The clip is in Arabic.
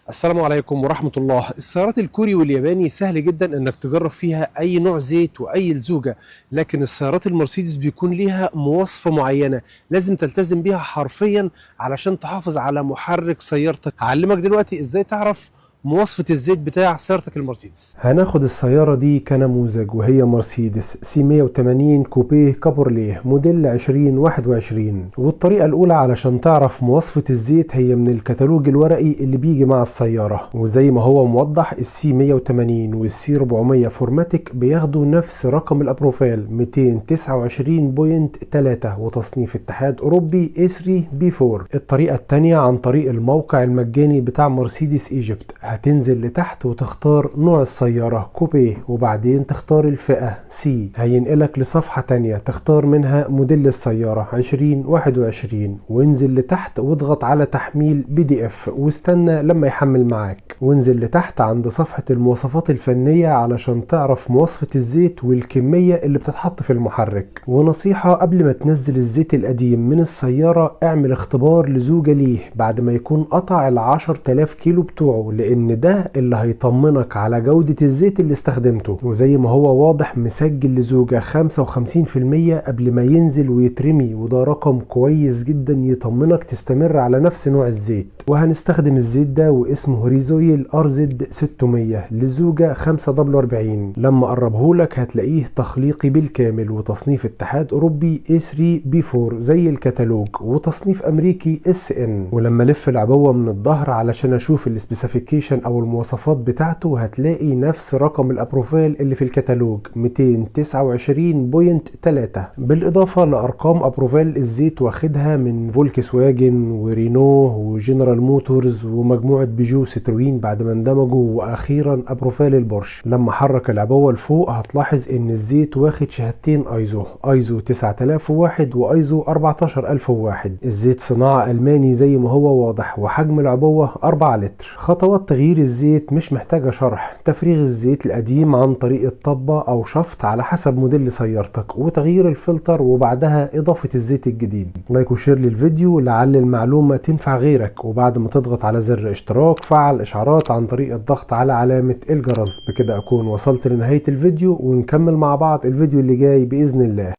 السلام عليكم ورحمة الله. السيارات الكوري والياباني سهل جدا انك تجرب فيها اي نوع زيت واي لزوجة، لكن السيارات المرسيدس بيكون ليها مواصفة معينة لازم تلتزم بيها حرفيا علشان تحافظ على محرك سيارتك. هعلمك دلوقتي ازاي تعرف مواصفة الزيت بتاع سيارتك المرسيدس. هناخد السيارة دي كنموذج وهي مرسيدس سي 180 كوبيه كابورليه موديل 2021، والطريقة الأولى علشان تعرف مواصفة الزيت هي من الكتالوج الورقي اللي بيجي مع السيارة. وزي ما هو موضح السي 180 والسي 400 فورماتيك بياخدوا نفس رقم الأبروفال 229.3 وتصنيف اتحاد أوروبي A3B4. الطريقة التانية عن طريق الموقع المجاني بتاع مرسيدس ايجيبت. هتنزل لتحت وتختار نوع السيارة كوبيه وبعدين تختار الفئة سي، هينقلك لصفحة تانية تختار منها موديل السيارة 2021، وانزل لتحت واضغط على تحميل PDF واستنى لما يحمل معاك، وانزل لتحت عند صفحة المواصفات الفنية علشان تعرف مواصفة الزيت والكمية اللي بتتحط في المحرك. ونصيحة قبل ما تنزل الزيت القديم من السيارة اعمل اختبار لزوجة ليه بعد ما يكون قطع ال10,000 كيلو بتوعه، لان ده اللي هيطمنك على جودة الزيت اللي استخدمته. وزي ما هو واضح مسجل لزوجة 55% قبل ما ينزل ويترمي، وده رقم كويس جدا يطمنك تستمر على نفس نوع الزيت. وهنستخدم الزيت ده واسمه هوريزويل RZ 600 للزوجة 544. لما قربهولك هتلاقيه تخليقي بالكامل وتصنيف اتحاد اوروبي A3B4 زي الكتالوج، وتصنيف امريكي SN. ولما لف العبوة من الظهر علشان اشوف السبيسيفيكيشن او المواصفات بتاعته هتلاقي نفس رقم الابروفال اللي في الكتالوج 229.3، بالاضافة لارقام ابروفال الزيت واخدها من فولكس واجن ورينو وجنرال موتورز ومجموعة بيجو ستروين بعد ما اندمجوا، واخيرا ابروفال البورش. لما حرك العبوة لفوق هتلاحظ ان الزيت واخد شهادتين ايزو 9001 وايزو 14001. الزيت صناعة الماني زي ما هو واضح، وحجم العبوة 4 لتر. خطوات تغيير الزيت مش محتاجة شرح: تفريغ الزيت القديم عن طريق الطبة او شفط على حسب موديل سيارتك، وتغيير الفلتر، وبعدها اضافة الزيت الجديد. لايك وشير للفيديو لعل المعلومة تنفع غيرك، وبعد ما تضغط على زر اشتراك فعل اشعارات عن طريق الضغط على علامة الجرس. بكده اكون وصلت لنهاية الفيديو، ونكمل مع بعض الفيديو اللي جاي بإذن الله.